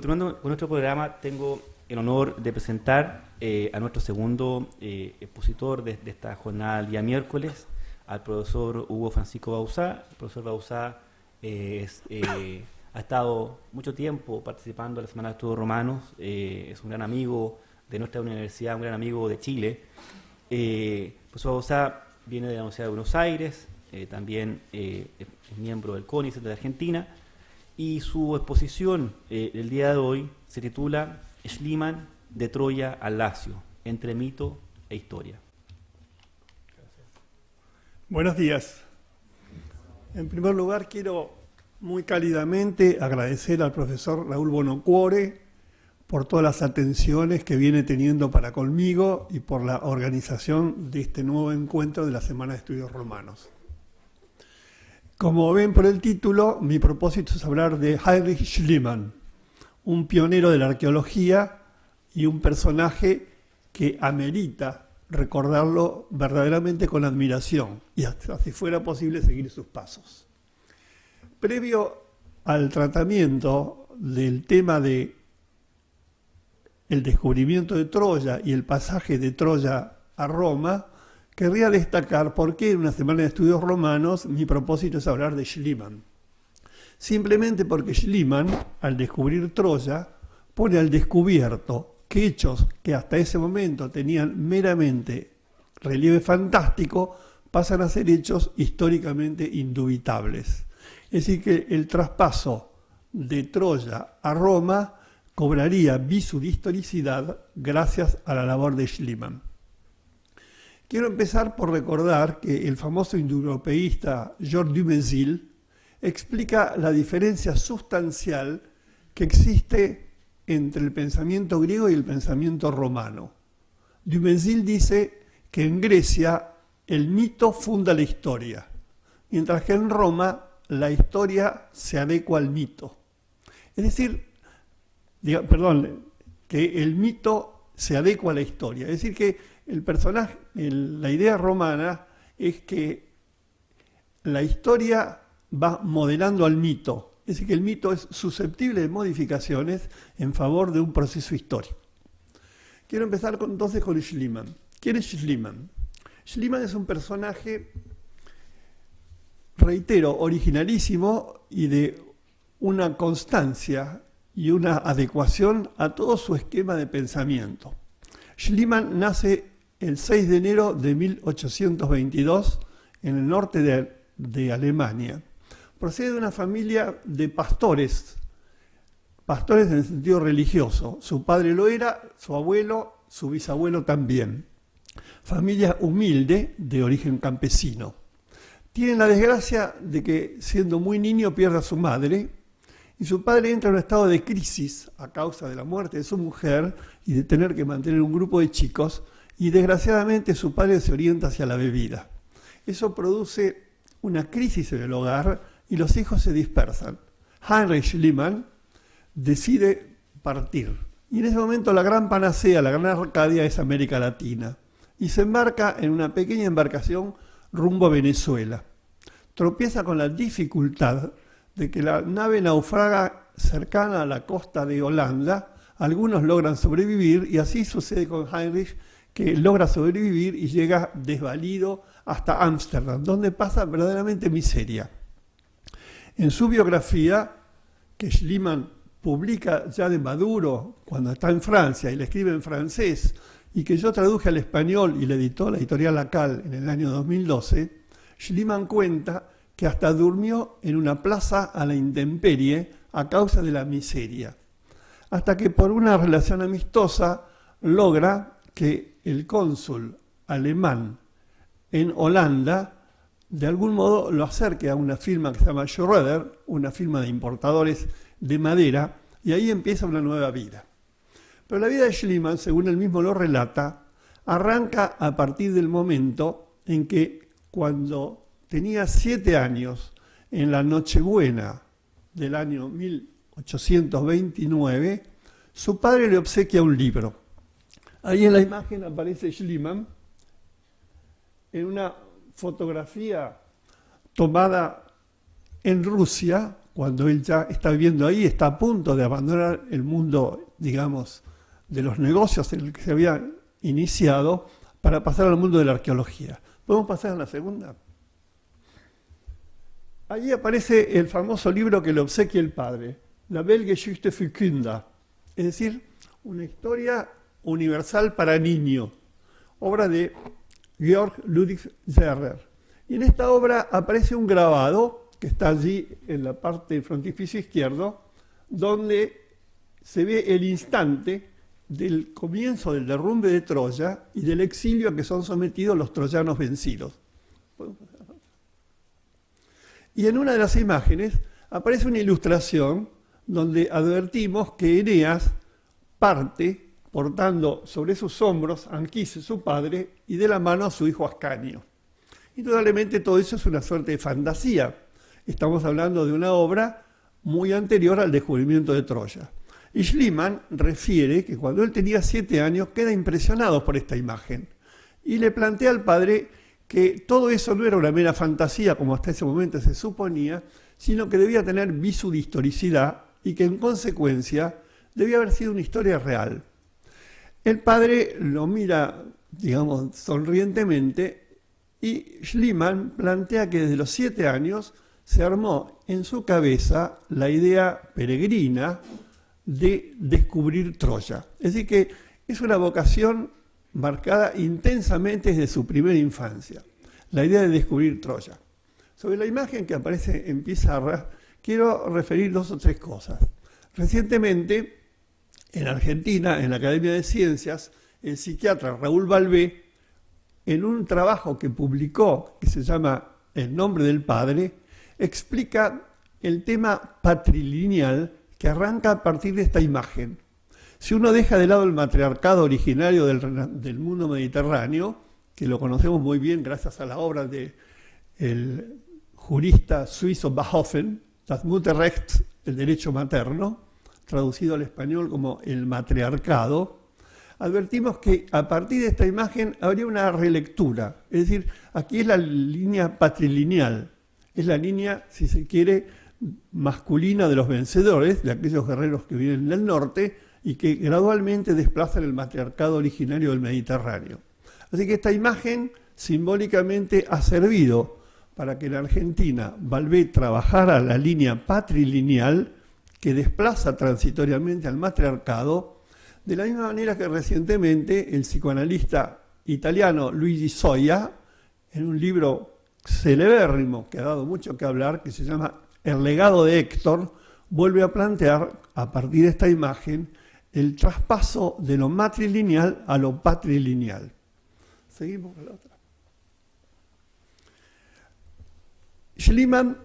continuando con nuestro programa, tengo el honor de presentar a nuestro segundo expositor de esta jornada del día miércoles, al profesor Hugo Francisco Bauzá. El profesor Bauzá ha estado mucho tiempo participando en la Semana de Estudios Romanos, es un gran amigo de nuestra universidad, un gran amigo de Chile. El profesor Bauzá viene de la Universidad de Buenos Aires, también es miembro del CONICET de Argentina, y su exposición el día de hoy se titula Schliemann de Troya al Lacio, entre mito e historia. Buenos días. En primer lugar, quiero muy cálidamente agradecer al profesor Raúl Bonocuore por todas las atenciones que viene teniendo para conmigo y por la organización de este nuevo encuentro de la Semana de Estudios Romanos. Como ven por el título, mi propósito es hablar de Heinrich Schliemann, un pionero de la arqueología y un personaje que amerita recordarlo verdaderamente con admiración y hasta si fuera posible seguir sus pasos. Previo al tratamiento del tema de el descubrimiento de Troya y el pasaje de Troya a Roma, querría destacar por qué en una semana de estudios romanos mi propósito es hablar de Schliemann. Simplemente porque Schliemann, al descubrir Troya, pone al descubierto que hechos que hasta ese momento tenían meramente relieve fantástico pasan a ser hechos históricamente indubitables. Es decir, que el traspaso de Troya a Roma cobraría viso de historicidad gracias a la labor de Schliemann. Quiero empezar por recordar que el famoso indoeuropeísta Georges Dumézil explica la diferencia sustancial que existe entre el pensamiento griego y el pensamiento romano. Dumézil dice que en Grecia el mito funda la historia, mientras que en Roma la historia se adecua al mito. Es decir, que el mito se adecua a la historia. Es decir, que el personaje, la idea romana es que la historia va modelando al mito. Es decir, que el mito es susceptible de modificaciones en favor de un proceso histórico. Quiero empezar entonces con Schliemann. ¿Quién es Schliemann? Schliemann es un personaje, reitero, originalísimo y de una constancia y una adecuación a todo su esquema de pensamiento. Schliemann nace el 6 de enero de 1822 en el norte de Alemania. Procede de una familia de pastores en el sentido religioso. Su padre lo era, su abuelo, su bisabuelo también. Familia humilde de origen campesino. Tiene la desgracia de que siendo muy niño pierde a su madre y su padre entra en un estado de crisis a causa de la muerte de su mujer y de tener que mantener un grupo de chicos, y desgraciadamente su padre se orienta hacia la bebida. Eso produce una crisis en el hogar y los hijos se dispersan. Heinrich Schliemann decide partir. Y en ese momento la gran panacea, la gran Arcadia es América Latina. Y se embarca en una pequeña embarcación rumbo a Venezuela. Tropieza con la dificultad de que la nave naufraga cercana a la costa de Holanda. Algunos logran sobrevivir y así sucede con Heinrich, que logra sobrevivir y llega desvalido hasta Ámsterdam, donde pasa verdaderamente miseria. En su biografía, que Schliemann publica ya de maduro cuando está en Francia y la escribe en francés, y que yo traduje al español y le editó la editorial Lacal en el año 2012, Schliemann cuenta que hasta durmió en una plaza a la intemperie a causa de la miseria, hasta que por una relación amistosa logra que el cónsul alemán en Holanda de algún modo lo acerque a una firma que se llama Schröder, una firma de importadores de madera, y ahí empieza una nueva vida. Pero la vida de Schliemann, según él mismo lo relata, arranca a partir del momento en que cuando tenía 7 años, en la Nochebuena del año 1829, su padre le obsequia un libro. Ahí en la imagen aparece Schliemann en una fotografía tomada en Rusia cuando él ya está viviendo ahí, está a punto de abandonar el mundo, digamos, de los negocios en el que se había iniciado para pasar al mundo de la arqueología. ¿Podemos pasar a la segunda? Allí aparece el famoso libro que le obsequia el padre, La Weltgeschichte für Kinder, es decir, una historia universal para niños, obra de Georg Ludwig Scherrer. Y en esta obra aparece un grabado que está allí en la parte del frontispicio izquierdo, donde se ve el instante del comienzo del derrumbe de Troya y del exilio a que son sometidos los troyanos vencidos. Y en una de las imágenes aparece una ilustración donde advertimos que Eneas parte portando sobre sus hombros a Anquises, su padre, y de la mano a su hijo Ascanio. Indudablemente todo eso es una suerte de fantasía. Estamos hablando de una obra muy anterior al descubrimiento de Troya. Y Schliemann refiere que cuando él tenía 7 años queda impresionado por esta imagen y le plantea al padre que todo eso no era una mera fantasía como hasta ese momento se suponía, sino que debía tener viso de historicidad y que en consecuencia debía haber sido una historia real. El padre lo mira, digamos, sonrientemente y Schliemann plantea que desde los 7 años se armó en su cabeza la idea peregrina de descubrir Troya. Es decir, que es una vocación marcada intensamente desde su primera infancia, la idea de descubrir Troya. Sobre la imagen que aparece en pizarra, quiero referir 2 o 3 cosas. Recientemente, en Argentina, en la Academia de Ciencias, el psiquiatra Raúl Balbé, en un trabajo que publicó, que se llama El nombre del padre, explica el tema patrilineal que arranca a partir de esta imagen. Si uno deja de lado el matriarcado originario del mundo mediterráneo, que lo conocemos muy bien gracias a la obra del jurista suizo Bachofen, Das Mutterrecht, el derecho materno, traducido al español como el matriarcado, advertimos que a partir de esta imagen habría una relectura. Es decir, aquí es la línea patrilineal, es la línea, si se quiere, masculina de los vencedores, de aquellos guerreros que vienen del norte y que gradualmente desplazan el matriarcado originario del Mediterráneo. Así que esta imagen simbólicamente ha servido para que en Argentina Balbé trabajara la línea patrilineal que desplaza transitoriamente al matriarcado, de la misma manera que recientemente el psicoanalista italiano Luigi Soia, en un libro celebérrimo que ha dado mucho que hablar, que se llama El legado de Héctor, vuelve a plantear, a partir de esta imagen, el traspaso de lo matrilineal a lo patrilineal. Seguimos con la otra. Schliemann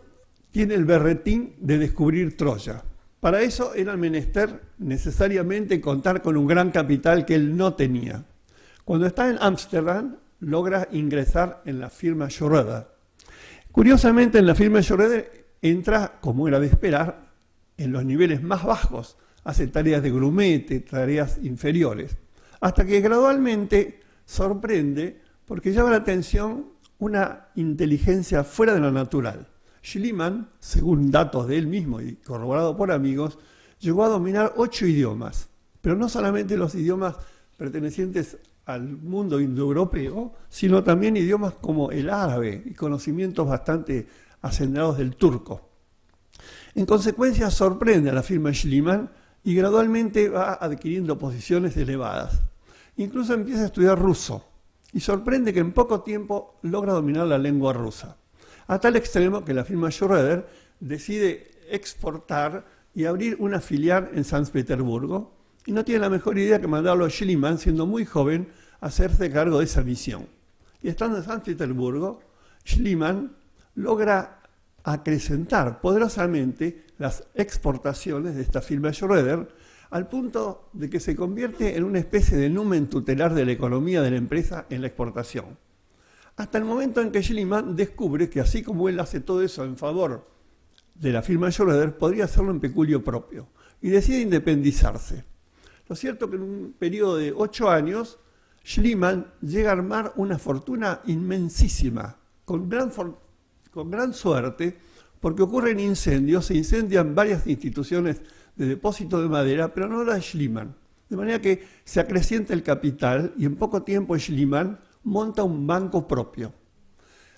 tiene el berretín de descubrir Troya. Para eso era menester necesariamente contar con un gran capital que él no tenía. Cuando está en Ámsterdam, logra ingresar en la firma Schröder. Curiosamente, en la firma Schröder entra, como era de esperar, en los niveles más bajos, hace tareas de grumete, tareas inferiores, hasta que gradualmente sorprende porque llama la atención una inteligencia fuera de lo natural. Schliemann, según datos de él mismo y corroborado por amigos, llegó a dominar 8 idiomas, pero no solamente los idiomas pertenecientes al mundo indoeuropeo, sino también idiomas como el árabe y conocimientos bastante hacendados del turco. En consecuencia, sorprende a la firma Schliemann y gradualmente va adquiriendo posiciones elevadas. Incluso empieza a estudiar ruso y sorprende que en poco tiempo logra dominar la lengua rusa, a tal extremo que la firma Schröder decide exportar y abrir una filial en San Petersburgo y no tiene la mejor idea que mandarlo a Schliemann, siendo muy joven, a hacerse cargo de esa misión. Y estando en San Petersburgo, Schliemann logra acrecentar poderosamente las exportaciones de esta firma Schröder, al punto de que se convierte en una especie de numen tutelar de la economía de la empresa en la exportación. Hasta el momento en que Schliemann descubre que así como él hace todo eso en favor de la firma Schröder, podría hacerlo en peculio propio, y decide independizarse. Lo cierto es que en un periodo de 8 años, Schliemann llega a armar una fortuna inmensísima, con gran suerte, porque ocurren incendios, se incendian varias instituciones de depósito de madera, pero no la de Schliemann. De manera que se acrecienta el capital y en poco tiempo Schliemann monta un banco propio.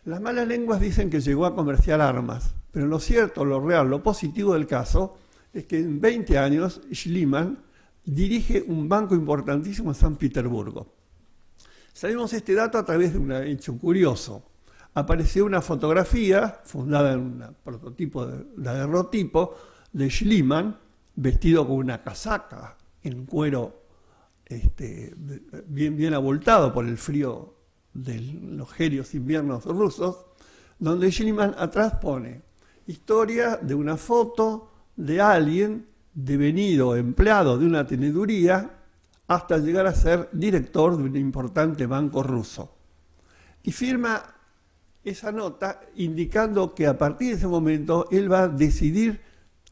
Las malas lenguas dicen que llegó a comerciar armas, pero lo cierto, lo real, lo positivo del caso es que en 20 años Schliemann dirige un banco importantísimo en San Petersburgo. Sabemos este dato a través de un hecho curioso. Apareció una fotografía fundada en un prototipo de daguerrotipo de Schliemann, vestido con una casaca en cuero bien abultado por el frío de los gélidos inviernos rusos, donde Schliemann atrás pone historia de una foto de alguien devenido empleado de una teneduría hasta llegar a ser director de un importante banco ruso. Y firma esa nota indicando que a partir de ese momento él va a decidir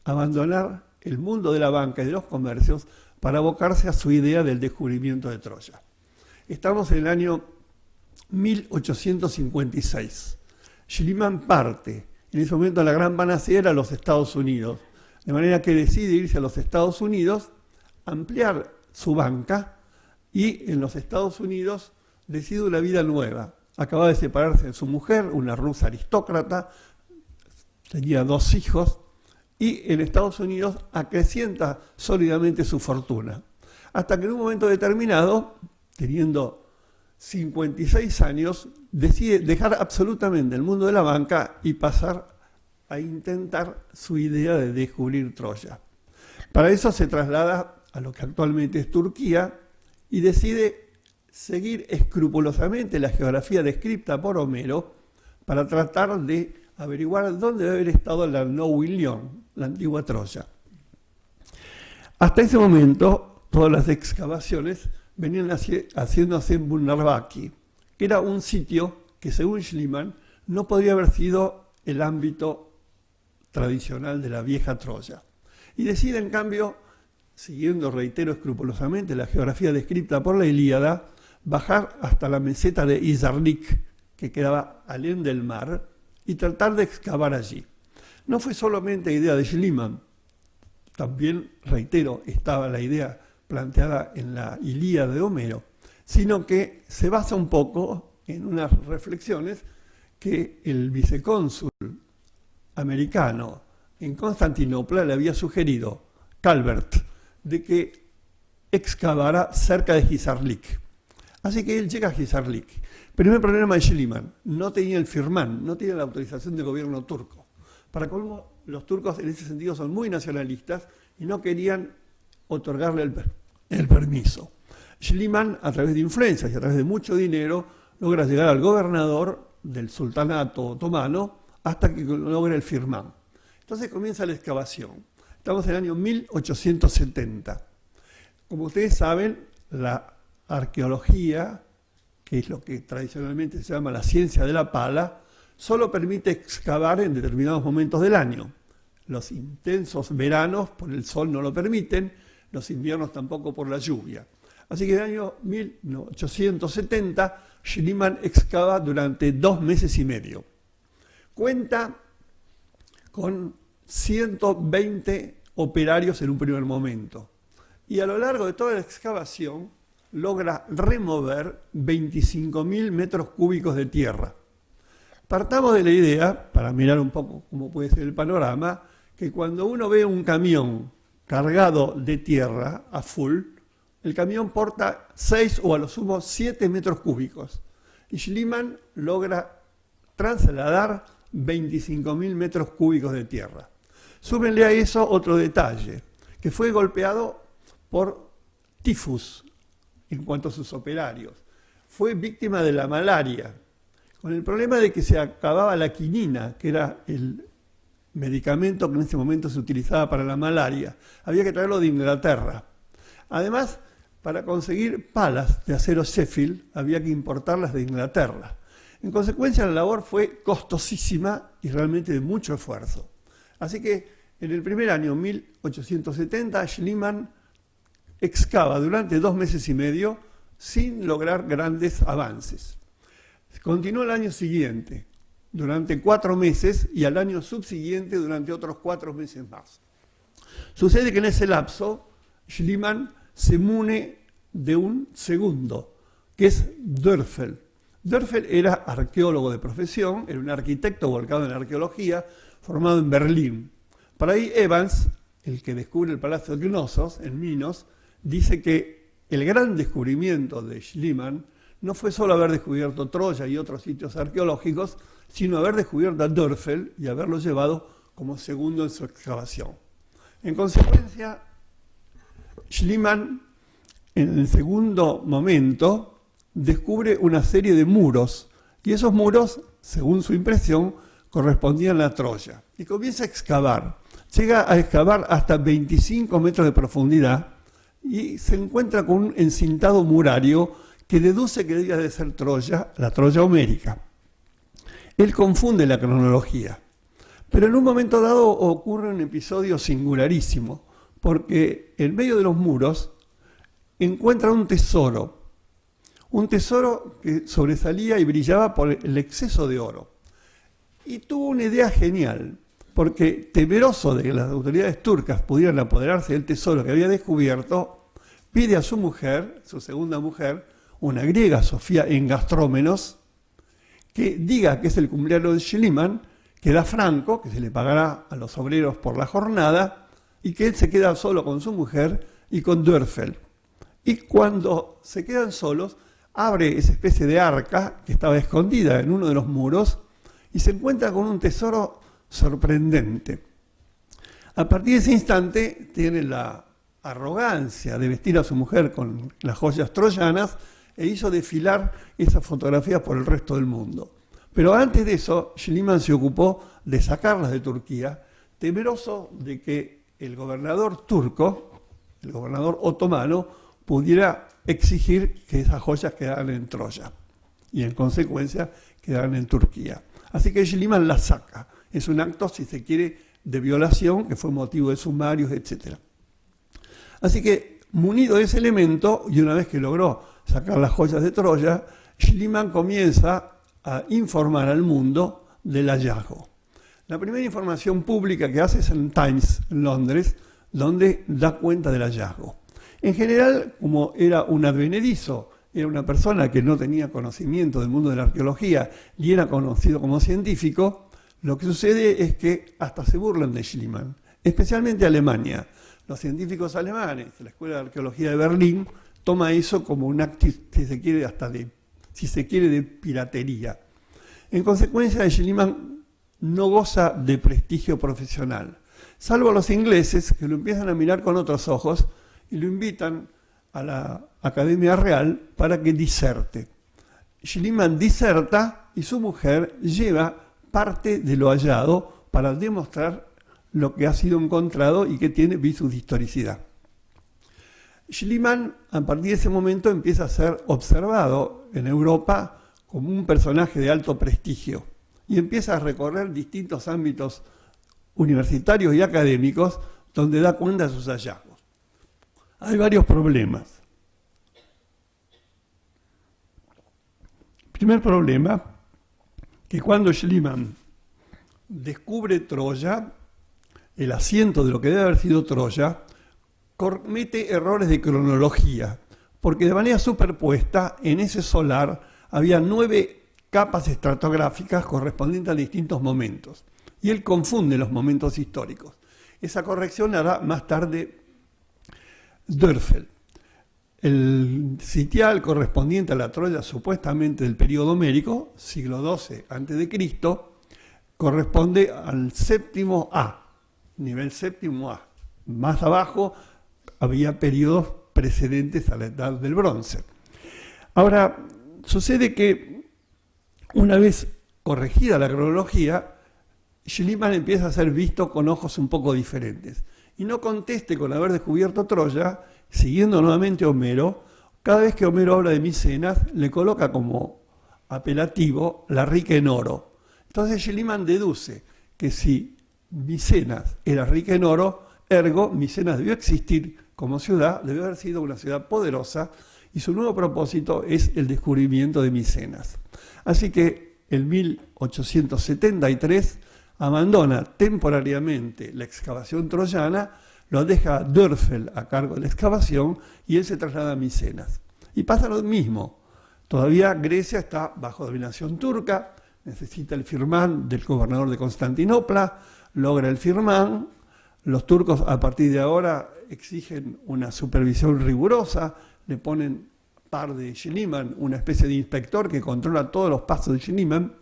abandonar el mundo de la banca y de los comercios para abocarse a su idea del descubrimiento de Troya. Estamos en el año 1856. Schliemann parte. En ese momento la gran panacea era los Estados Unidos. De manera que decide irse a los Estados Unidos, ampliar su banca y en los Estados Unidos decide una vida nueva. Acaba de separarse de su mujer, una rusa aristócrata, tenía 2 hijos y en Estados Unidos acrecienta sólidamente su fortuna. Hasta que en un momento determinado, teniendo 56 años, decide dejar absolutamente el mundo de la banca y pasar a intentar su idea de descubrir Troya. Para eso se traslada a lo que actualmente es Turquía y decide seguir escrupulosamente la geografía descrita por Homero para tratar de averiguar dónde debe haber estado la Nouilion, la antigua Troya. Hasta ese momento, todas las excavaciones venían haciéndose en Bunarvaki, que era un sitio que, según Schliemann, no podría haber sido el ámbito tradicional de la vieja Troya. Y decide, en cambio, siguiendo, reitero, escrupulosamente la geografía descrita por la Ilíada, bajar hasta la meseta de Izarlik, que quedaba alén del mar, y tratar de excavar allí. No fue solamente idea de Schliemann, también, reitero, estaba la idea planteada en la Ilíada de Homero, sino que se basa un poco en unas reflexiones que el vicecónsul americano en Constantinopla le había sugerido, Calvert, de que excavara cerca de Hisarlik. Así que él llega a Hisarlik. Primer problema de Schliemann, no tenía el firmán, no tenía la autorización del gobierno turco. Para colmo, los turcos en ese sentido son muy nacionalistas y no querían otorgarle el permiso. Schliemann, a través de influencias y a través de mucho dinero, logra llegar al gobernador del sultanato otomano hasta que logra el firmán. Entonces comienza la excavación. Estamos en el año 1870. Como ustedes saben, la arqueología, que es lo que tradicionalmente se llama la ciencia de la pala, solo permite excavar en determinados momentos del año. Los intensos veranos por el sol no lo permiten, los inviernos tampoco por la lluvia. Así que en el año 1870 Schliemann excava durante 2 meses y medio. Cuenta con 120 operarios en un primer momento. Y a lo largo de toda la excavación logra remover 25.000 metros cúbicos de tierra. Partamos de la idea, para mirar un poco cómo puede ser el panorama, que cuando uno ve un camión cargado de tierra a full, el camión porta 6 o a lo sumo 7 metros cúbicos. Y Schliemann logra trasladar 25.000 metros cúbicos de tierra. Súmenle a eso otro detalle, que fue golpeado por tifus en cuanto a sus operarios. Fue víctima de la malaria, con el problema de que se acababa la quinina, que era el medicamento que en ese momento se utilizaba para la malaria. Había que traerlo de Inglaterra. Además, para conseguir palas de acero Sheffield, había que importarlas de Inglaterra. En consecuencia, la labor fue costosísima y realmente de mucho esfuerzo. Así que en el primer año, 1870, Schliemann excava durante 2 meses y medio sin lograr grandes avances. Continuó el año siguiente. durante 4 meses y al año subsiguiente durante otros 4 meses más. Sucede que en ese lapso Schliemann se mune de un segundo, que es Dörfel. Dörfel era arqueólogo de profesión, era un arquitecto volcado en la arqueología, formado en Berlín. Por ahí Evans, el que descubre el Palacio de Knossos, en Minos, dice que el gran descubrimiento de Schliemann no fue solo haber descubierto Troya y otros sitios arqueológicos, sino haber descubierto a Dörfel y haberlo llevado como segundo en su excavación. En consecuencia, Schliemann, en el segundo momento, descubre una serie de muros, y esos muros, según su impresión, correspondían a Troya. Y comienza a excavar. Llega a excavar hasta 25 metros de profundidad y se encuentra con un encintado murario que deduce que debía de ser Troya, la Troya homérica. Él confunde la cronología. Pero en un momento dado ocurre un episodio singularísimo, porque en medio de los muros encuentra un tesoro que sobresalía y brillaba por el exceso de oro. Y tuvo una idea genial, porque temeroso de que las autoridades turcas pudieran apoderarse del tesoro que había descubierto, pide a su mujer, su segunda mujer, una griega, Sofía Engastrómenos, que diga que es el cumpleaños de Schliemann, que da franco, que se le pagará a los obreros por la jornada, y que él se queda solo con su mujer y con Dörfel. Y cuando se quedan solos, abre esa especie de arca que estaba escondida en uno de los muros y se encuentra con un tesoro sorprendente. A partir de ese instante tiene la arrogancia de vestir a su mujer con las joyas troyanas e hizo desfilar esas fotografías por el resto del mundo. Pero antes de eso, Schliemann se ocupó de sacarlas de Turquía, temeroso de que el gobernador turco, el gobernador otomano, pudiera exigir que esas joyas quedaran en Troya y en consecuencia quedaran en Turquía. Así que Schliemann las saca. Es un acto, si se quiere, de violación que fue motivo de sumarios, etc. Así que, munido de ese elemento, y una vez que logró sacar las joyas de Troya, Schliemann comienza a informar al mundo del hallazgo. La primera información pública que hace es en Times, en Londres, donde da cuenta del hallazgo. En general, como era un advenedizo, era una persona que no tenía conocimiento del mundo de la arqueología y era conocido como científico, lo que sucede es que hasta se burlan de Schliemann, especialmente Alemania. Los científicos alemanes, la Escuela de Arqueología de Berlín, toma eso como un acto, si se quiere, de piratería. En consecuencia, Schliemann no goza de prestigio profesional, salvo los ingleses que lo empiezan a mirar con otros ojos y lo invitan a la Academia Real para que diserte. Schliemann diserta y su mujer lleva parte de lo hallado para demostrar lo que ha sido encontrado y que tiene visos de historicidad. Schliemann, a partir de ese momento, empieza a ser observado en Europa como un personaje de alto prestigio y empieza a recorrer distintos ámbitos universitarios y académicos donde da cuenta de sus hallazgos. Hay varios problemas. Primer problema, que cuando Schliemann descubre Troya, el asiento de lo que debe haber sido Troya, comete errores de cronología, porque de manera superpuesta en ese solar había 9 capas estratográficas correspondientes a distintos momentos, y él confunde los momentos históricos. Esa corrección la hará más tarde Dörfel. El sitial correspondiente a la Troya supuestamente del periodo homérico, siglo XII a.C., corresponde al séptimo A, nivel séptimo A. Más abajo había periodos precedentes a la edad del bronce. Ahora, sucede que una vez corregida la cronología, Schliemann empieza a ser visto con ojos un poco diferentes. Y no conteste con haber descubierto Troya, siguiendo nuevamente a Homero. Cada vez que Homero habla de Micenas, le coloca como apelativo la rica en oro. Entonces Schliemann deduce que si Micenas era rica en oro, ergo Micenas debió existir como ciudad, debió haber sido una ciudad poderosa, y su nuevo propósito es el descubrimiento de Micenas. Así que en 1873 abandona temporariamente la excavación troyana, lo deja a Dörfel a cargo de la excavación y él se traslada a Micenas. Y pasa lo mismo. Todavía Grecia está bajo dominación turca, necesita el firmán del gobernador de Constantinopla, logra el firmán. Los turcos a partir de ahora exigen una supervisión rigurosa, le ponen par de Schliemann, una especie de inspector que controla todos los pasos de Schliemann,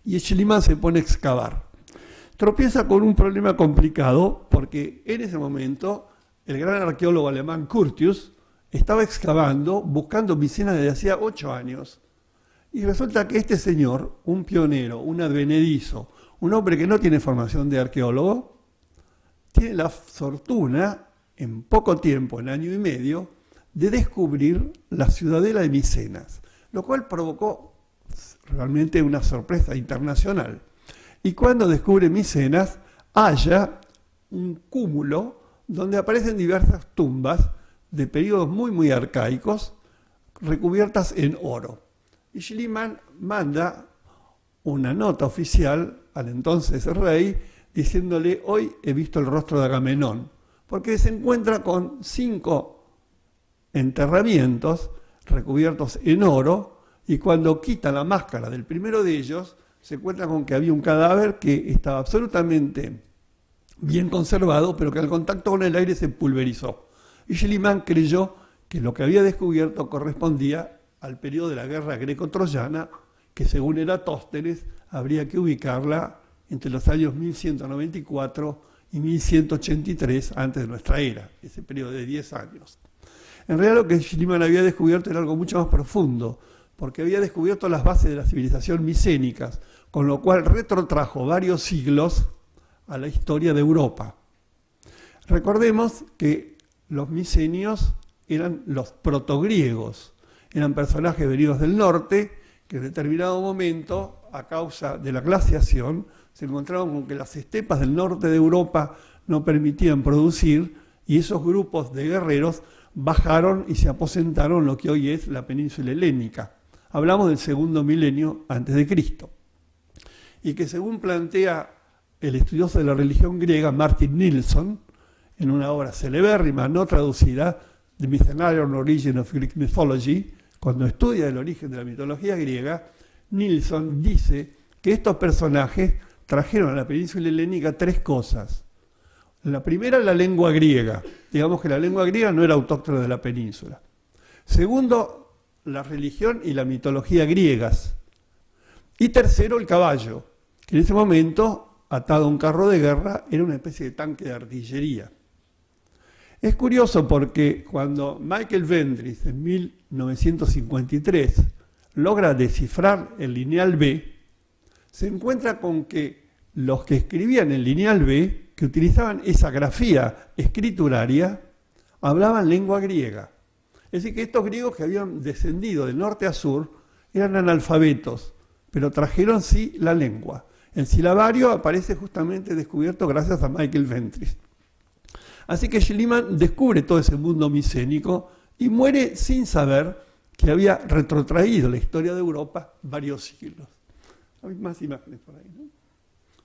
y Schliemann se pone a excavar. Tropieza con un problema complicado porque en ese momento el gran arqueólogo alemán Curtius estaba excavando, buscando Micenas desde hacía 8 años. Y resulta que este señor, un pionero, un advenedizo, un hombre que no tiene formación de arqueólogo, tiene la fortuna, en poco tiempo, en año y medio, de descubrir la ciudadela de Micenas, lo cual provocó realmente una sorpresa internacional. Y cuando descubre Micenas, halla un cúmulo donde aparecen diversas tumbas de periodos muy arcaicos, recubiertas en oro. Y Schliemann manda una nota oficial al entonces rey diciéndole: hoy he visto el rostro de Agamenón, porque se encuentra con 5 enterramientos recubiertos en oro, y cuando quita la máscara del primero de ellos, se encuentra con que había un cadáver que estaba absolutamente bien conservado, pero que al contacto con el aire se pulverizó. Y Schliemann creyó que lo que había descubierto correspondía al periodo de la guerra greco-troyana, que según Eratóstenes habría que ubicarla entre los años 1194 y 1183 antes de nuestra era, ese periodo de 10 años. En realidad lo que Schliemann había descubierto era algo mucho más profundo, porque había descubierto las bases de la civilización micénicas, con lo cual retrotrajo varios siglos a la historia de Europa. Recordemos que los micenios eran los protogriegos, eran personajes venidos del norte que en determinado momento, a causa de la glaciación, se encontraron con que las estepas del norte de Europa no permitían producir, y esos grupos de guerreros bajaron y se aposentaron en lo que hoy es la península helénica. Hablamos del segundo milenio antes de Cristo. Y que según plantea el estudioso de la religión griega Martin Nilsson, en una obra celebérrima no traducida, The Mythenarian Origin of Greek Mythology, cuando estudia el origen de la mitología griega, Nilsson dice que estos personajes trajeron a la península helénica 3 cosas. La primera, la lengua griega. Digamos que la lengua griega no era autóctona de la península. Segundo, la religión y la mitología griegas. Y tercero, el caballo, que en ese momento, atado a un carro de guerra, era una especie de tanque de artillería. Es curioso porque cuando Michael Ventris, en 1953, logra descifrar el lineal B, se encuentra con que los que escribían el lineal B, que utilizaban esa grafía escrituraria, hablaban lengua griega. Es decir, que estos griegos que habían descendido de norte a sur eran analfabetos, pero trajeron sí la lengua. El silabario aparece justamente descubierto gracias a Michael Ventris. Así que Schliemann descubre todo ese mundo micénico y muere sin saber que había retrotraído la historia de Europa varios siglos. Hay más imágenes por ahí, ¿no?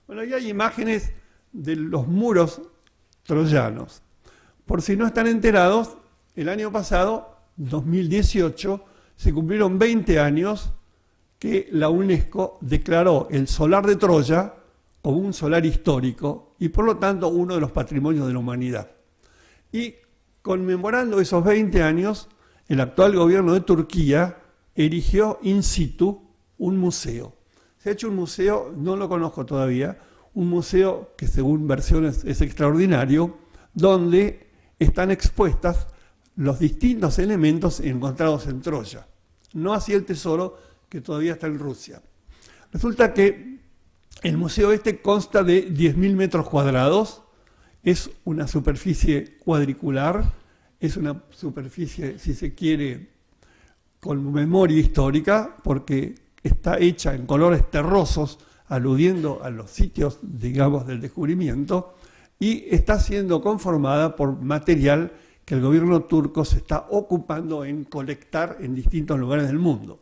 Bueno, ahí hay imágenes de los muros troyanos. Por si no están enterados, el año pasado, 2018, se cumplieron 20 años que la UNESCO declaró el solar de Troya como un solar histórico y por lo tanto uno de los patrimonios de la humanidad. Y conmemorando esos 20 años, el actual gobierno de Turquía erigió in situ un museo. Se ha hecho un museo, no lo conozco todavía, un museo que según versiones es extraordinario, donde están expuestas los distintos elementos encontrados en Troya. No así el tesoro que todavía está en Rusia. Resulta que el museo este consta de 10.000 metros cuadrados, es una superficie cuadricular, es una superficie, si se quiere, con memoria histórica, porque está hecha en colores terrosos, aludiendo a los sitios, digamos, del descubrimiento, y está siendo conformada por material que el gobierno turco se está ocupando en colectar en distintos lugares del mundo.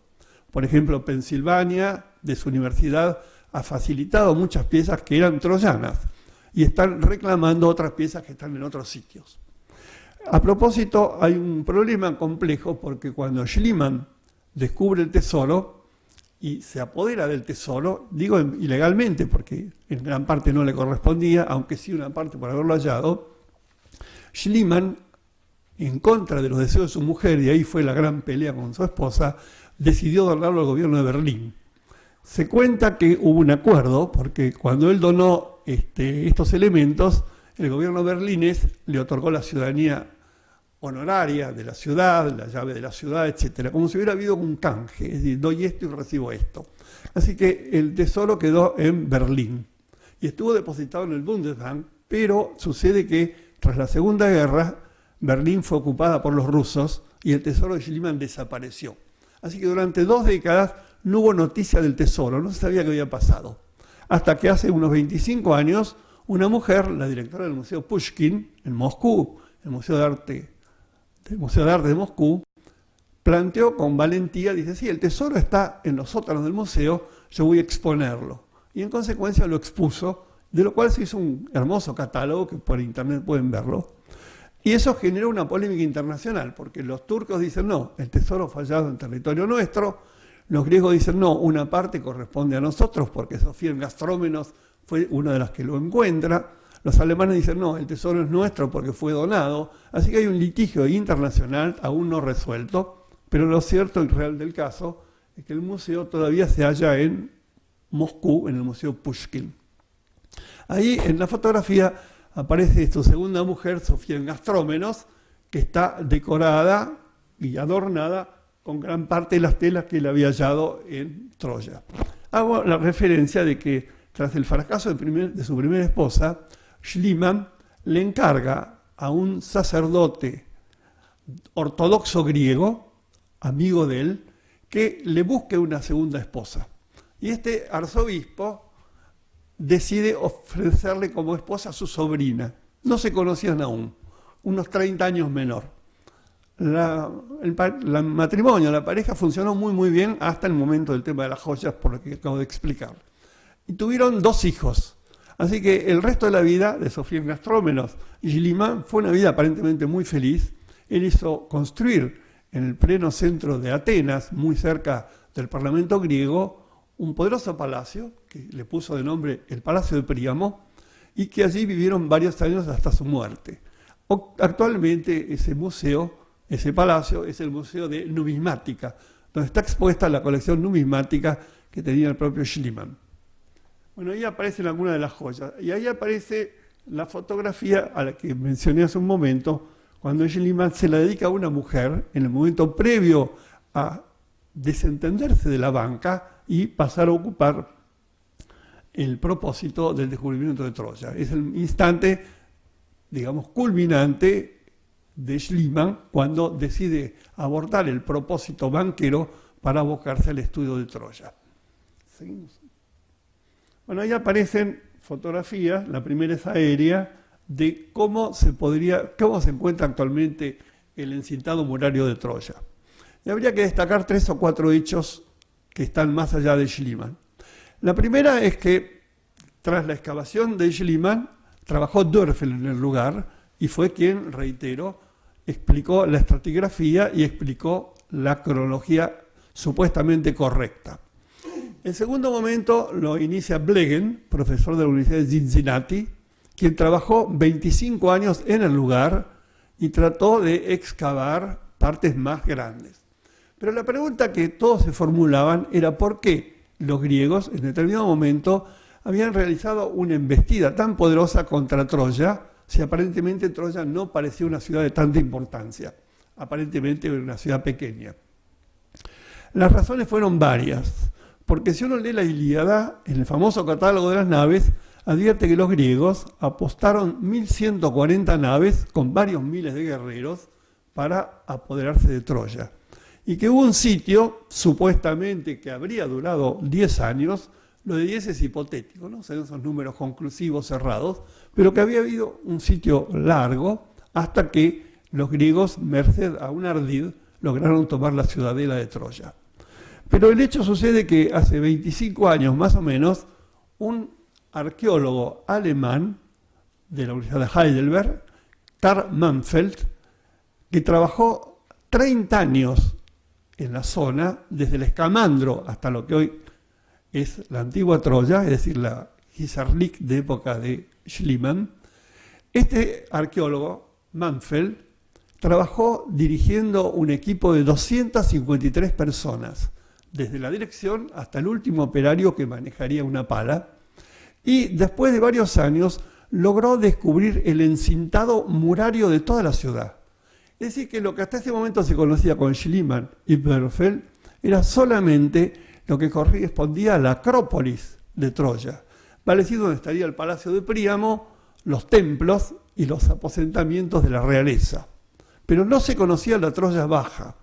Por ejemplo, Pensilvania, de su universidad ha facilitado muchas piezas que eran troyanas y están reclamando otras piezas que están en otros sitios. A propósito, hay un problema complejo porque cuando Schliemann descubre el tesoro y se apodera del tesoro, digo ilegalmente porque en gran parte no le correspondía, aunque sí una parte por haberlo hallado, Schliemann, en contra de los deseos de su mujer, y ahí fue la gran pelea con su esposa, decidió donarlo al gobierno de Berlín. Se cuenta que hubo un acuerdo, porque cuando él donó estos elementos, el gobierno berlinés le otorgó la ciudadanía honoraria de la ciudad, la llave de la ciudad, etcétera, como si hubiera habido un canje, es decir, doy esto y recibo esto. Así que el tesoro quedó en Berlín y estuvo depositado en el Bundesbank, pero sucede que tras la Segunda Guerra, Berlín fue ocupada por los rusos y el tesoro de Schliemann desapareció. Así que durante 2 décadas no hubo noticia del tesoro, no se sabía qué había pasado. Hasta que hace unos 25 años, una mujer, la directora del Museo Pushkin, en Moscú, el Museo de Arte de Moscú, planteó con valentía, dice, sí, el tesoro está en los sótanos del museo, yo voy a exponerlo. Y en consecuencia lo expuso, de lo cual se hizo un hermoso catálogo, que por internet pueden verlo. Y eso generó una polémica internacional, porque los turcos dicen, no, el tesoro fallado en territorio nuestro, los griegos dicen, no, una parte corresponde a nosotros, porque Sofía en Gastrómenos fue una de las que lo encuentra. Los alemanes dicen, no, el tesoro es nuestro porque fue donado. Así que hay un litigio internacional aún no resuelto, pero lo cierto y real del caso es que el museo todavía se halla en Moscú, en el Museo Pushkin. Ahí en la fotografía aparece su segunda mujer, Sofía en Gastrómenos, que está decorada y adornada con gran parte de las telas que él había hallado en Troya. Hago la referencia de que tras el fracaso de su primera esposa, Schliemann le encarga a un sacerdote ortodoxo griego, amigo de él, que le busque una segunda esposa. Y este arzobispo decide ofrecerle como esposa a su sobrina. No se conocían aún, unos 30 años menor. El matrimonio, la pareja funcionó muy bien hasta el momento del tema de las joyas, por lo que acabo de explicar. Y tuvieron 2 hijos. Así que el resto de la vida de Sofía en Gastrómenos y Schliemann fue una vida aparentemente muy feliz. Él hizo construir en el pleno centro de Atenas, muy cerca del Parlamento griego, un poderoso palacio que le puso de nombre el Palacio de Príamo y que allí vivieron varios años hasta su muerte. Actualmente ese museo, ese palacio, es el Museo de Numismática, donde está expuesta la colección numismática que tenía el propio Schliemann. Bueno, ahí aparecen algunas de las joyas. Y ahí aparece la fotografía a la que mencioné hace un momento, cuando Schliemann se la dedica a una mujer en el momento previo a desentenderse de la banca y pasar a ocupar el propósito del descubrimiento de Troya. Es el instante, digamos, culminante de Schliemann cuando decide abortar el propósito banquero para abocarse al estudio de Troya. Seguimos. Bueno, ahí aparecen fotografías, la primera es aérea, de cómo se encuentra actualmente el encintado murario de Troya. Y habría que destacar 3 o 4 hechos que están más allá de Schliemann. La primera es que tras la excavación de Schliemann trabajó Dörfel en el lugar y fue quien, reitero, explicó la estratigrafía y explicó la cronología supuestamente correcta. El segundo momento lo inicia Blegen, profesor de la Universidad de Cincinnati, quien trabajó 25 años en el lugar y trató de excavar partes más grandes. Pero la pregunta que todos se formulaban era por qué los griegos en determinado momento habían realizado una embestida tan poderosa contra Troya, si aparentemente Troya no parecía una ciudad de tanta importancia, aparentemente era una ciudad pequeña. Las razones fueron varias. Porque si uno lee la Ilíada, en el famoso catálogo de las naves, advierte que los griegos apostaron 1140 naves con varios miles de guerreros para apoderarse de Troya. Y que hubo un sitio, supuestamente que habría durado 10 años, lo de 10 es hipotético, no son esos números conclusivos cerrados, pero que había habido un sitio largo hasta que los griegos, merced a un ardid, lograron tomar la ciudadela de Troya. Pero el hecho sucede que hace 25 años más o menos, un arqueólogo alemán de la Universidad de Heidelberg, Karl Manfeld, que trabajó 30 años en la zona, desde el Escamandro hasta lo que hoy es la antigua Troya, es decir, la Hisarlik de época de Schliemann. Este arqueólogo, Manfeld, trabajó dirigiendo un equipo de 253 personas, desde la dirección hasta el último operario que manejaría una pala, y después de varios años logró descubrir el encintado murario de toda la ciudad. Es decir, que lo que hasta ese momento se conocía con Schliemann y Bergfeld era solamente lo que correspondía a la Acrópolis de Troya, vale decir donde estaría el palacio de Príamo, los templos y los aposentamientos de la realeza. Pero no se conocía la Troya Baja.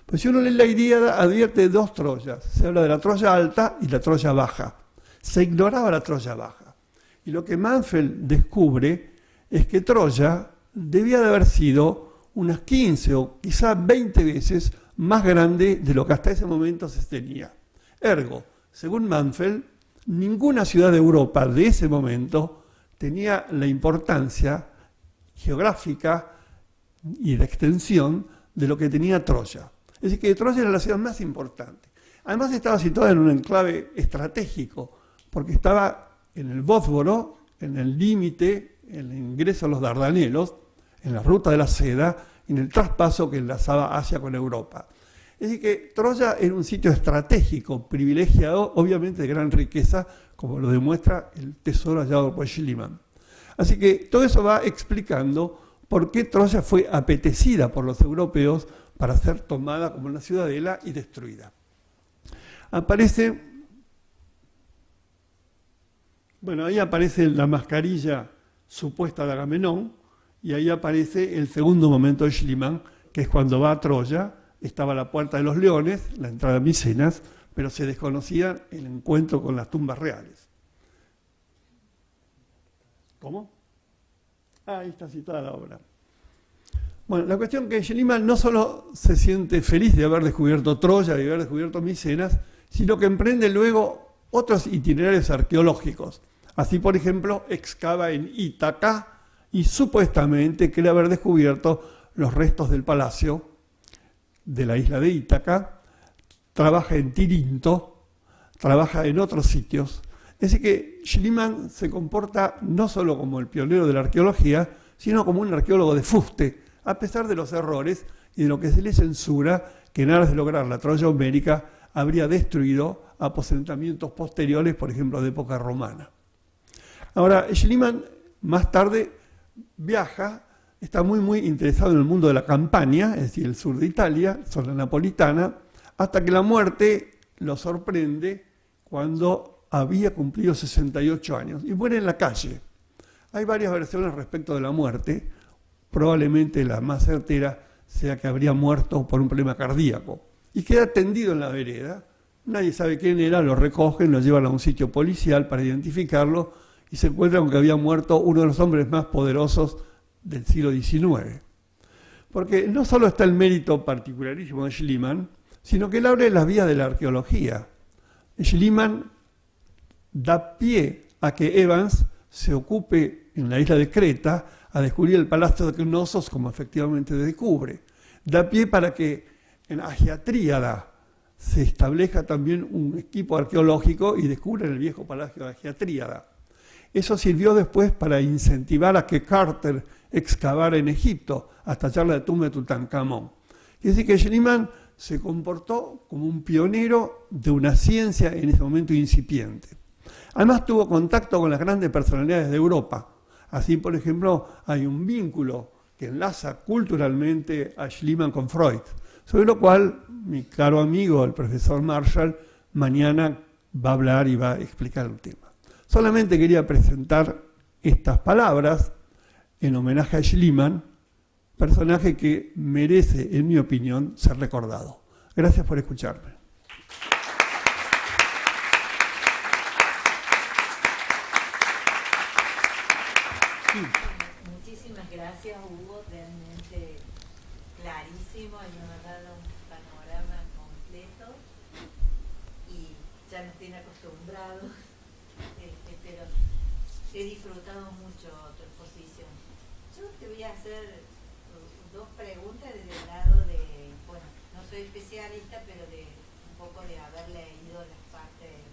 Pues si uno lee la Ilíada, advierte dos Troyas. Se habla de la Troya Alta y la Troya Baja. Se ignoraba la Troya Baja. Y lo que Manfeld descubre es que Troya debía de haber sido unas 15 o quizá 20 veces más grande de lo que hasta ese momento se tenía. Ergo, según Manfeld, ninguna ciudad de Europa de ese momento tenía la importancia geográfica y de extensión de lo que tenía Troya. Es decir, que Troya era la ciudad más importante. Además estaba situada en un enclave estratégico, porque estaba en el Bósforo, en el límite, en el ingreso a los Dardanelos, en la ruta de la seda, en el traspaso que enlazaba Asia con Europa. Es decir, que Troya era un sitio estratégico, privilegiado, obviamente de gran riqueza, como lo demuestra el tesoro hallado por Schliemann. Así que todo eso va explicando por qué Troya fue apetecida por los europeos para ser tomada como una ciudadela y destruida. Ahí aparece la mascarilla supuesta de Agamenón, y ahí aparece el segundo momento de Schliemann, que es cuando va a Troya. Estaba la Puerta de los Leones, la entrada a Micenas, pero se desconocía el encuentro con las tumbas reales. ¿Cómo? Ahí está citada la obra. Bueno, la cuestión es que Schliemann no solo se siente feliz de haber descubierto Troya y de haber descubierto Micenas, sino que emprende luego otros itinerarios arqueológicos. Así, por ejemplo, excava en Ítaca y supuestamente cree haber descubierto los restos del palacio de la isla de Ítaca, trabaja en Tirinto, trabaja en otros sitios. Es decir que Schliemann se comporta no solo como el pionero de la arqueología, sino como un arqueólogo de fuste, a pesar de los errores y de lo que se le censura, que en aras de lograr la Troya homérica habría destruido aposentamientos posteriores, por ejemplo, de época romana. Ahora, Schliemann más tarde viaja, está muy interesado en el mundo de la Campania, es decir, el sur de Italia, zona napolitana, hasta que la muerte lo sorprende cuando había cumplido 68 años y muere en la calle. Hay varias versiones respecto de la muerte, probablemente la más certera sea que habría muerto por un problema cardíaco. Y queda tendido en la vereda, nadie sabe quién era, lo recogen, lo llevan a un sitio policial para identificarlo y se encuentran con que había muerto uno de los hombres más poderosos del siglo XIX. Porque no solo está el mérito particularísimo de Schliemann, sino que él abre las vías de la arqueología. Schliemann da pie a que Evans se ocupe en la isla de Creta a descubrir el palacio de Cnosos, como efectivamente descubre. Da pie para que en Agiatríada se establezca también un equipo arqueológico y descubren el viejo palacio de Agiatríada. Eso sirvió después para incentivar a que Carter excavara en Egipto hasta hallar la tumba de Tutankamón. Es decir, que Schliemann se comportó como un pionero de una ciencia en ese momento incipiente. Además tuvo contacto con las grandes personalidades de Europa. Así, por ejemplo, hay un vínculo que enlaza culturalmente a Schliemann con Freud, sobre lo cual mi caro amigo, el profesor Marshall, mañana va a hablar y va a explicar el tema. Solamente quería presentar estas palabras en homenaje a Schliemann, personaje que merece, en mi opinión, ser recordado. Gracias por escucharme. Muchísimas gracias, Hugo, realmente clarísimo y nos ha dado un panorama completo. y ya nos tiene acostumbrados, pero he disfrutado mucho tu exposición. Yo te voy a hacer dos preguntas desde el lado de, bueno, no soy especialista, pero de un poco de haber leído las partes,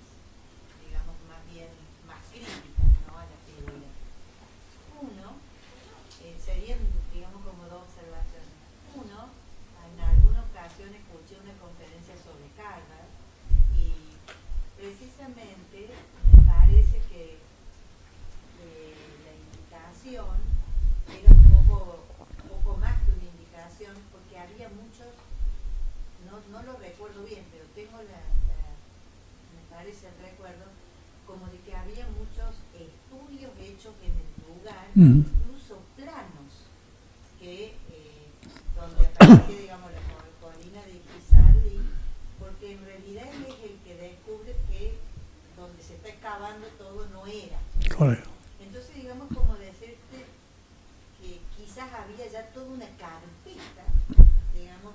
digamos, más bien, más críticas, ¿no?, a la figura. Uno, serían, digamos, como dos observaciones. Uno, en alguna ocasión escuché una conferencia sobre Calvert y precisamente me parece que la indicación era un poco más que una indicación, porque había muchos, no lo recuerdo bien, pero tengo me parece el recuerdo, como de que había muchos estudios hechos en el lugar, incluso planos, que donde aparece, digamos, la colina de Pizarri, porque en realidad él es el que descubre que donde se está excavando todo no era. Correcto. Entonces, digamos, como decirte que quizás había ya toda una carpeta, digamos,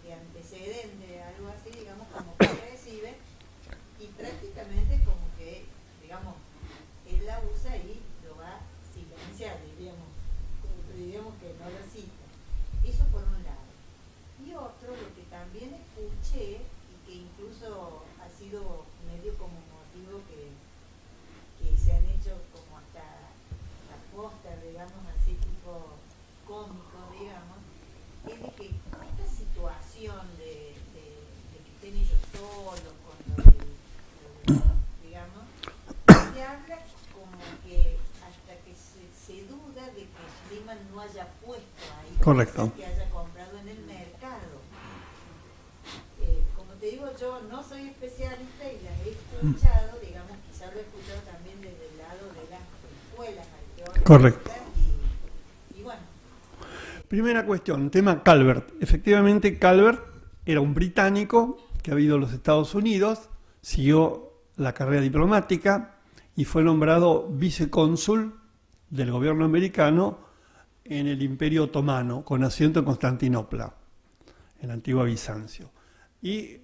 de antecedente, algo así, digamos, como que recibe, y prácticamente como que, digamos, él la usa y lo va a silenciar, diríamos que no lo cita. Eso por un lado. Y otro, lo que también escuché, y que incluso ha sido medio como motivo que se han hecho como hasta la posta, digamos, así tipo cómico, digamos, es de que esta situación de que estén ellos solos con digamos, se habla como que hasta que se duda de que Schliemann no haya puesto ahí, correcto, que haya comprado en el mercado. Como te digo, yo no soy especialista y las he escuchado, digamos, quizás lo he escuchado también desde el lado de las escuelas arqueológicas. correcto. Y bueno. Primera cuestión, tema Calvert. Efectivamente, Calvert era un británico que había ido a los Estados Unidos, siguió la carrera diplomática y fue nombrado vicecónsul del gobierno americano en el Imperio Otomano, con asiento en Constantinopla, en la antigua Bizancio, y,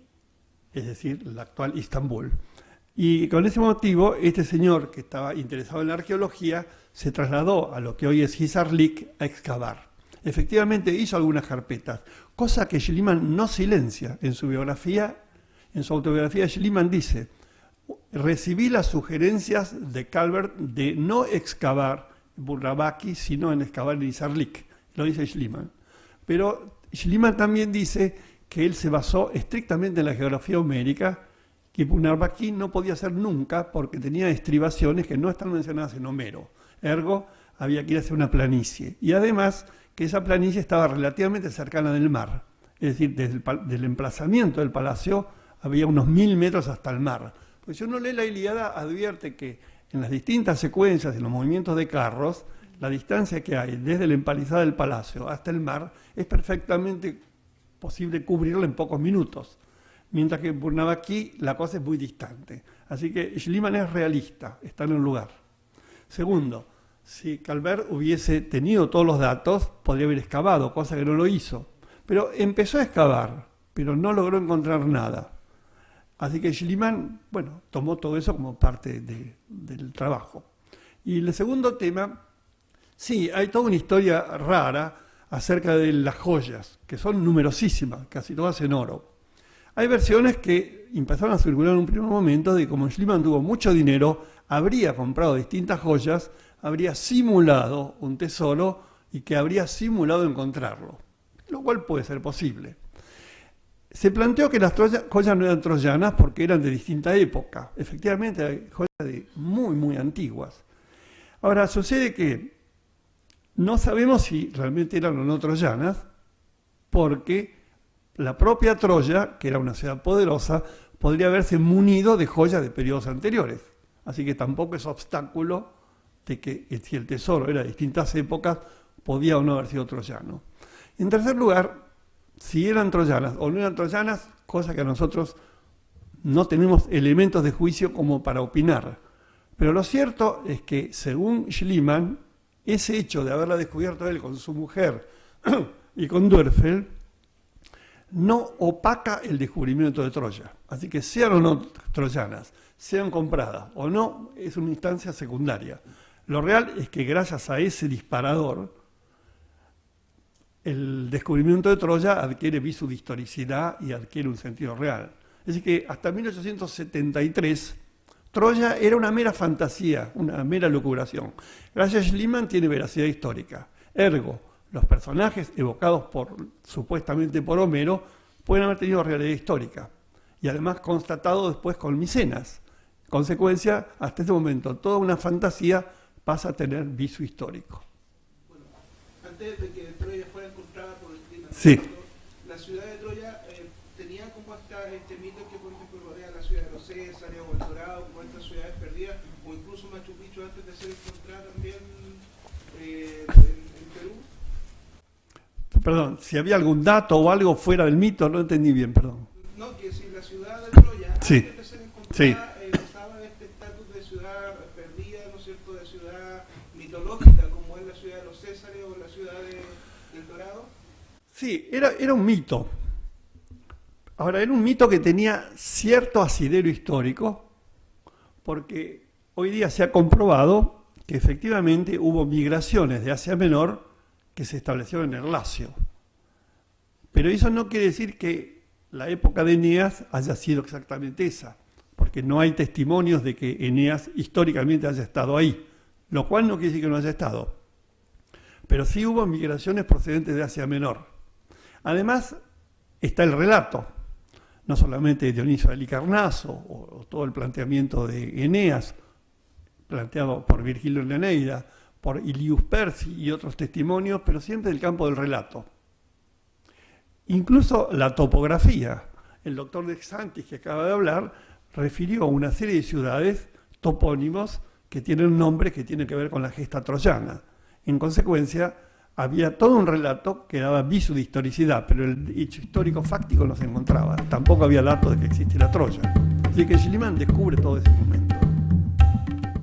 es decir, la actual Istambul. Y con ese motivo, este señor que estaba interesado en la arqueología se trasladó a lo que hoy es Hisarlik a excavar. Efectivamente hizo algunas carpetas, cosa que Schliemann no silencia. En su biografía, en su autobiografía, Schliemann dice: recibí las sugerencias de Calvert de no excavar en Burnavaki, sino en excavar en Hisarlik. Lo dice Schliemann. Pero Schliemann también dice que él se basó estrictamente en la geografía homérica, que Burnavaki no podía ser nunca porque tenía estribaciones que no están mencionadas en Homero. Ergo, había que ir hacia una planicie. Y además, que esa planicie estaba relativamente cercana del mar. Es decir, desde el emplazamiento del palacio había unos 1000 metros hasta el mar. Pues si uno lee la Ilíada, advierte que en las distintas secuencias, en los movimientos de carros, la distancia que hay desde la empalizada del palacio hasta el mar es perfectamente posible cubrirla en pocos minutos. Mientras que en Burnavaki la cosa es muy distante. Así que Schliemann es realista, está en el lugar. Segundo, si Calvert hubiese tenido todos los datos, podría haber excavado, cosa que no lo hizo. Pero empezó a excavar, pero no logró encontrar nada. Así que Schliemann, bueno, tomó todo eso como parte del trabajo. Y el segundo tema, sí, hay toda una historia rara acerca de las joyas, que son numerosísimas, casi todas en oro. Hay versiones que empezaron a circular en un primer momento de que como Schliemann tuvo mucho dinero, habría comprado distintas joyas, habría simulado un tesoro y que habría simulado encontrarlo, lo cual puede ser posible. Se planteó que las joyas no eran troyanas porque eran de distinta época. Efectivamente, hay joyas muy, muy antiguas. Ahora, sucede que no sabemos si realmente eran o no troyanas, porque la propia Troya, que era una ciudad poderosa, podría haberse munido de joyas de periodos anteriores. Así que tampoco es obstáculo de que si el tesoro era de distintas épocas, podía o no haber sido troyano. En tercer lugar, si eran troyanas o no eran troyanas, cosa que a nosotros no tenemos elementos de juicio como para opinar. Pero lo cierto es que, según Schliemann, ese hecho de haberla descubierto él con su mujer y con Dörfel, no opaca el descubrimiento de Troya. Así que sean o no troyanas, sean compradas o no, es una instancia secundaria. Lo real es que gracias a ese disparador, el descubrimiento de Troya adquiere viso de historicidad y adquiere un sentido real. Es decir que hasta 1873 Troya era una mera fantasía, una mera lucubración. Gracias a Schliemann tiene veracidad histórica. Ergo, los personajes evocados supuestamente por Homero pueden haber tenido realidad histórica. Y además constatado después con Micenas. En consecuencia, hasta este momento, toda una fantasía pasa a tener viso histórico. Bueno, antes de que Troya fuera encontrada por el clima, sí. La ciudad de Troya tenía como este mito que, por ejemplo, rodea la ciudad de los Césares o el Dorado, como estas ciudades perdidas, o incluso Machu Picchu antes de ser encontrada también en Perú. Perdón, si había algún dato o algo fuera del mito, no entendí bien, perdón. No, que si la ciudad de Troya, sí. antes de ser encontrada, estaba en este estatus de ciudad perdida, ¿no es cierto?, de ciudad mitológica, como es la ciudad de los Césares o la ciudad del Dorado. Sí, era un mito. Ahora, era un mito que tenía cierto asidero histórico, porque hoy día se ha comprobado que efectivamente hubo migraciones de Asia Menor que se establecieron en el Lacio. Pero eso no quiere decir que la época de Eneas haya sido exactamente esa, porque no hay testimonios de que Eneas históricamente haya estado ahí, lo cual no quiere decir que no haya estado. Pero sí hubo migraciones procedentes de Asia Menor. Además, está el relato, no solamente de Dionisio de Halicarnaso, o todo el planteamiento de Eneas, planteado por Virgilio en la Eneida, por Ilius Persi y otros testimonios, pero siempre del campo del relato. Incluso la topografía. El doctor de Xantis, que acaba de hablar, refirió a una serie de ciudades, topónimos, que tienen un nombre que tiene que ver con la gesta troyana. En consecuencia, había todo un relato que daba viso de historicidad, pero el hecho histórico fáctico no se encontraba. Tampoco había datos de que existiera Troya. Así que Schliemann descubre todo ese momento.